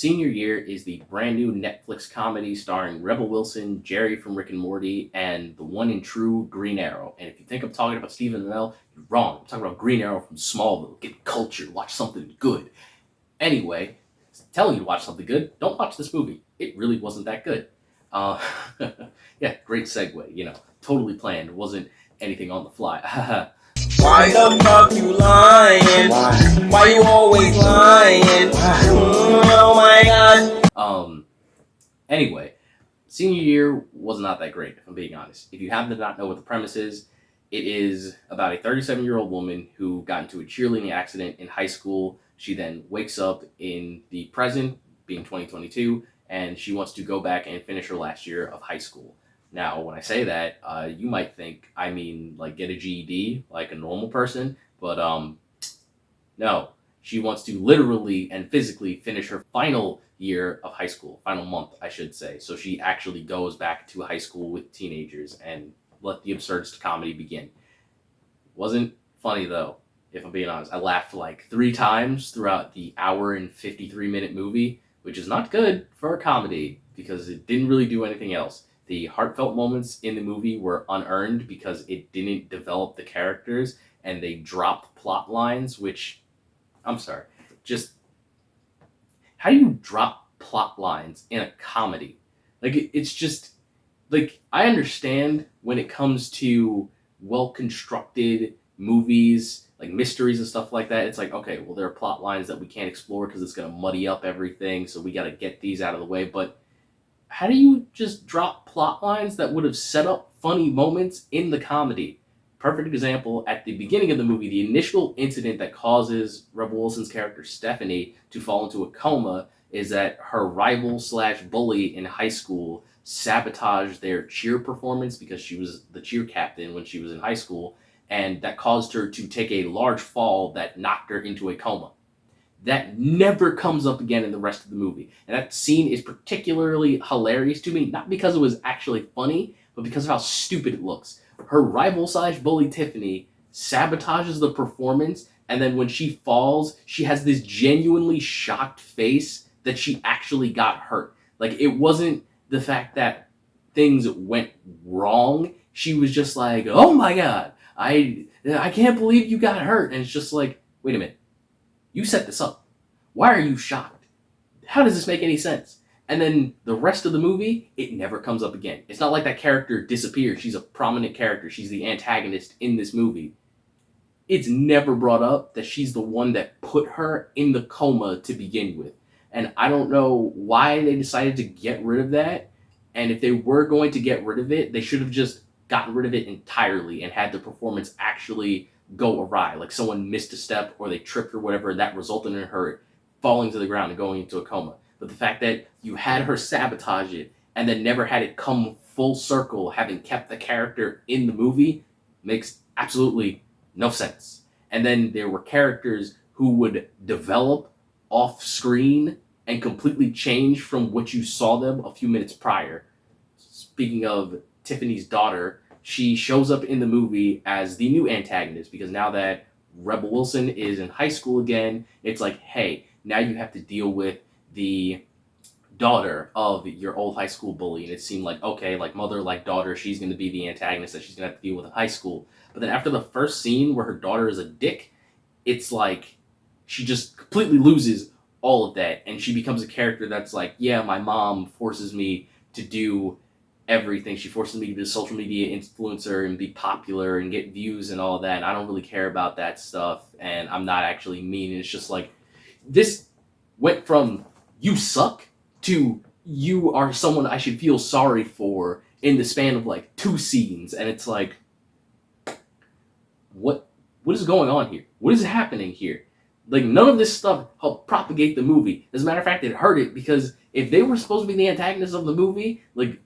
Senior Year is the brand new Netflix comedy starring Rebel Wilson, Jerry from Rick and Morty, and the one and true Green Arrow. And if you think I'm talking about Stephen Amell, you're wrong. I'm talking about Green Arrow from Smallville. Get culture, watch something good. Anyway, telling you to watch something good, don't watch this movie. It really wasn't that good. Uh, yeah, great segue. Totally planned. Wasn't anything on the fly. Why the fuck you lying? Why you always lying? Oh my god. Anyway, Senior Year was not that great, if I'm being honest. If you happen to not know what the premise is, it is about a 37-year-old woman who got into a cheerleading accident in high school. She then wakes up in the present, being 2022, and she wants to go back and finish her last year of high school. Now, when I say that, you might think I mean like get a GED like a normal person, but no. She wants to literally and physically finish her final year of high school, final month, I should say. So she actually goes back to high school with teenagers and let the absurdist comedy begin. Wasn't funny though, if I'm being honest. I laughed like 3 times throughout the hour and 53-minute movie, which is not good for a comedy because it didn't really do anything else. The heartfelt moments in the movie were unearned because it didn't develop the characters and they dropped plot lines, which, I'm sorry, just how do you drop plot lines in a comedy? Like, it's just, like, I understand when it comes to well-constructed movies, like mysteries and stuff like that, it's like, okay, well, there are plot lines that we can't explore because it's going to muddy up everything, so we got to get these out of the way, but how do you just drop plot lines that would have set up funny moments in the comedy? Perfect example, at the beginning of the movie, the initial incident that causes Rebel Wilson's character Stephanie to fall into a coma is that her rival slash bully in high school sabotaged their cheer performance because she was the cheer captain when she was in high school, and that caused her to take a large fall that knocked her into a coma. That never comes up again in the rest of the movie. And that scene is particularly hilarious to me, not because it was actually funny, but because of how stupid it looks. Her rival slash bully Tiffany sabotages the performance, and then when she falls, she has this genuinely shocked face that she actually got hurt. Like, it wasn't the fact that things went wrong. She was just like, oh my god, I can't believe you got hurt. And it's just like, wait a minute. You set this up. Why are you shocked? How does this make any sense? And then the rest of the movie, it never comes up again. It's not like that character disappears. She's a prominent character. She's the antagonist in this movie. It's never brought up that she's the one that put her in the coma to begin with. And I don't know why they decided to get rid of that. And if they were going to get rid of it, they should have just gotten rid of it entirely and had the performance actually go awry, like someone missed a step or they tripped or whatever, that resulted in her falling to the ground and going into a coma. But the fact that you had her sabotage it and then never had it come full circle, having kept the character in the movie, makes absolutely no sense. And then there were characters who would develop off screen and completely change from what you saw them a few minutes prior. Speaking of Tiffany's daughter, she shows up in the movie as the new antagonist because now that Rebel Wilson is in high school again, it's like, hey, now you have to deal with the daughter of your old high school bully. And it seemed like, okay, like mother, like daughter, she's going to be the antagonist that she's going to have to deal with in high school. But then after the first scene where her daughter is a dick, it's like she just completely loses all of that. And she becomes a character that's like, yeah, my mom forces me to do everything. She forces me to be a social media influencer and be popular and get views and all that. And I don't really care about that stuff. And I'm not actually mean. And it's just like, this went from you suck to you are someone I should feel sorry for in the span of like 2 scenes. And it's like, what is going on here? What is happening here? Like, none of this stuff helped propagate the movie. As a matter of fact, it hurt it because if they were supposed to be the antagonists of the movie, like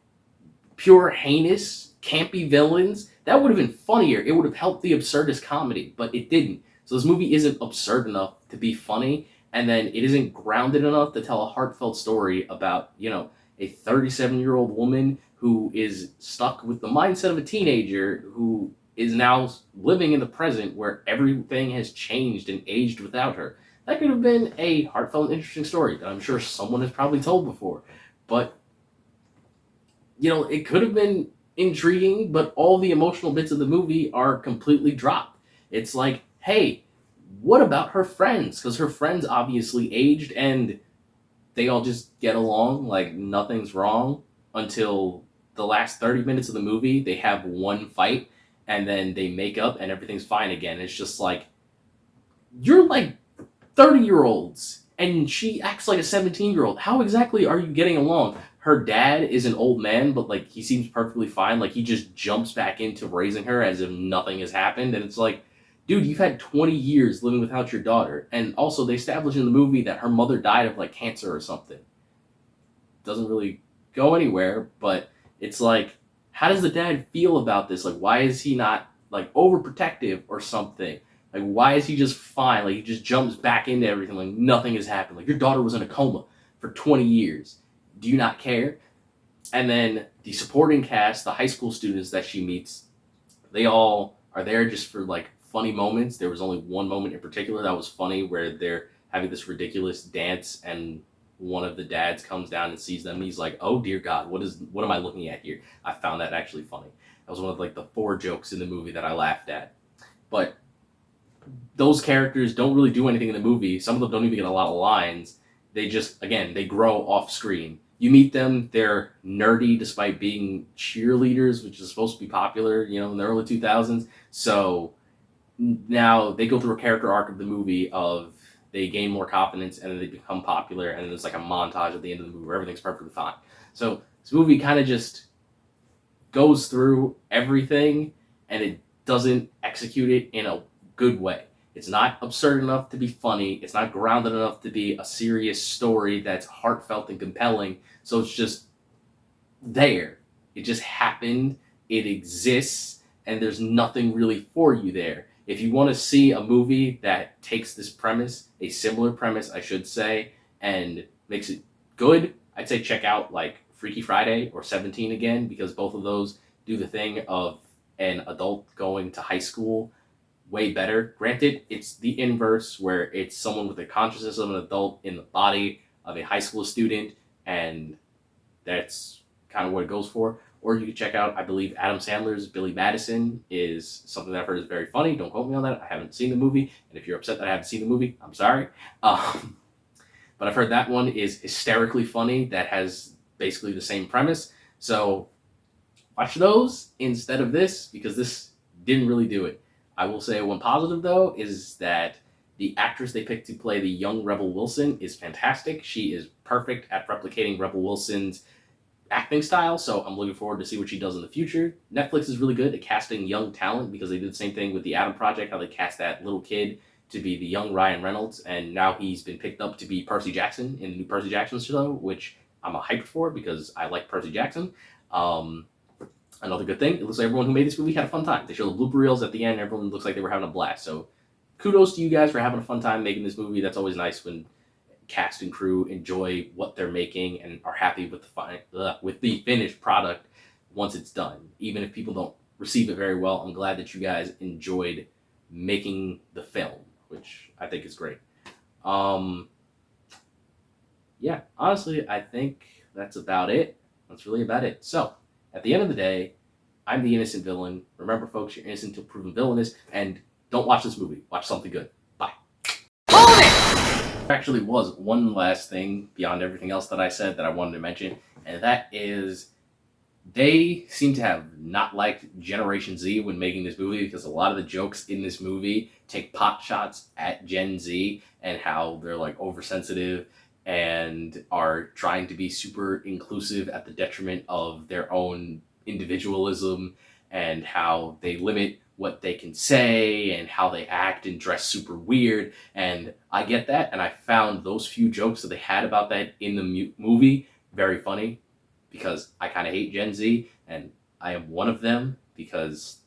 pure heinous, campy villains, that would have been funnier. It would have helped the absurdist comedy, but it didn't. So this movie isn't absurd enough to be funny, and then it isn't grounded enough to tell a heartfelt story about, a 37-year-old woman who is stuck with the mindset of a teenager who is now living in the present where everything has changed and aged without her. That could have been a heartfelt, interesting story that I'm sure someone has probably told before. But, it could have been intriguing, but all the emotional bits of the movie are completely dropped. It's like, hey, what about her friends? Because her friends obviously aged and they all just get along like nothing's wrong until the last 30 minutes of the movie. They have one fight and then they make up and everything's fine again. It's just like, you're like 30-year-olds and she acts like a 17-year-old. How exactly are you getting along? Her dad is an old man, but like he seems perfectly fine. Like he just jumps back into raising her as if nothing has happened. And it's like, dude, you've had 20 years living without your daughter. And also, they establish in the movie that her mother died of like cancer or something. Doesn't really go anywhere, but it's like, how does the dad feel about this? Like, why is he not like overprotective or something? Like, why is he just fine? Like, he just jumps back into everything like nothing has happened. Like, your daughter was in a coma for 20 years. Do you not care? And then the supporting cast, the high school students that she meets, they all are there just for like funny moments. There was only one moment in particular that was funny where they're having this ridiculous dance and one of the dads comes down and sees them and he's like, oh dear God, what am I looking at here? I found that actually funny. That was one of like the 4 jokes in the movie that I laughed at. But those characters don't really do anything in the movie. Some of them don't even get a lot of lines. They just, again, they grow off screen. You meet them, they're nerdy despite being cheerleaders, which is supposed to be popular, in the early 2000s. So now they go through a character arc of the movie of they gain more confidence and then they become popular, and then there's like a montage at the end of the movie where everything's perfectly fine. So this movie kind of just goes through everything and it doesn't execute it in a good way. It's not absurd enough to be funny. It's not grounded enough to be a serious story that's heartfelt and compelling. So it's just there. It just happened. It exists. And there's nothing really for you there. If you want to see a movie that takes this premise, a similar premise, I should say, and makes it good, I'd say check out like Freaky Friday or 17 again, because both of those do the thing of an adult going to high school way better. Granted, it's the inverse, where it's someone with the consciousness of an adult in the body of a high school student, and that's kind of what it goes for. Or you can check out, I believe, Adam Sandler's Billy Madison is something that I've heard is very funny. Don't quote me on that. I haven't seen the movie, and if you're upset that I haven't seen the movie, I'm sorry. But I've heard that one is hysterically funny, that has basically the same premise. So watch those instead of this, because this didn't really do it. I will say one positive, though, is that the actress they picked to play the young Rebel Wilson is fantastic. She is perfect at replicating Rebel Wilson's acting style, so I'm looking forward to see what she does in the future. Netflix is really good at casting young talent, because they did the same thing with the Adam Project, how they cast that little kid to be the young Ryan Reynolds, and now he's been picked up to be Percy Jackson in the new Percy Jackson show, which I'm hyped for because I like Percy Jackson. Another good thing, it looks like everyone who made this movie had a fun time. They show the blooper reels at the end, everyone looks like they were having a blast. So kudos to you guys for having a fun time making this movie. That's always nice when cast and crew enjoy what they're making and are happy with the finished product once it's done. Even if people don't receive it very well, I'm glad that you guys enjoyed making the film, which I think is great. Yeah, honestly, I think that's about it. That's really about it. So, at the end of the day, I'm the innocent villain. Remember, folks, you're innocent until proven villainous, and don't watch this movie. Watch something good. Bye. Hold it! There actually was one last thing beyond everything else that I said that I wanted to mention, and that is they seem to have not liked Generation Z when making this movie, because a lot of the jokes in this movie take pot shots at Gen Z and how they're like oversensitive and are trying to be super inclusive at the detriment of their own individualism, and how they limit what they can say and how they act and dress super weird. And I get that, and I found those few jokes that they had about that in the movie very funny, because I kind of hate Gen Z, and I am one of them, because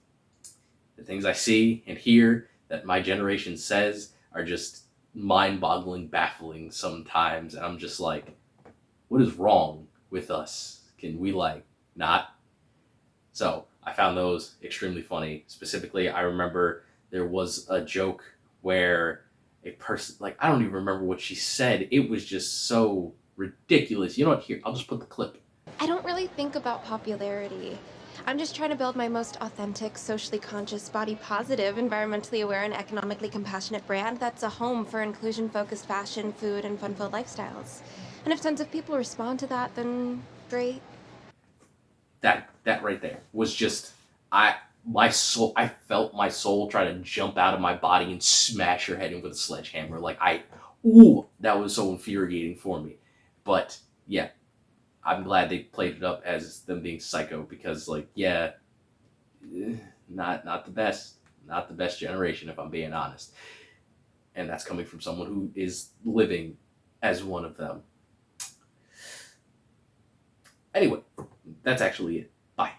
the things I see and hear that my generation says are just mind-boggling, baffling sometimes, and I'm just like, what is wrong with us? Can we not? So I found those extremely funny. Specifically, I remember there was a joke where a person, like, I don't even remember what she said. It was just so ridiculous. You know what? Here, I'll just put the clip. I don't really think about popularity. I'm just trying to build my most authentic, socially conscious, body positive, environmentally aware, and economically compassionate brand that's a home for inclusion focused fashion, food, and fun filled lifestyles. And if tons of people respond to that, then great. That right there was just, I felt my soul try to jump out of my body and smash her head in with a sledgehammer. Like, that was so infuriating for me. But yeah, I'm glad they played it up as them being psycho, because, like, yeah, not the best generation, if I'm being honest. And that's coming from someone who is living as one of them. Anyway, that's actually it. Bye.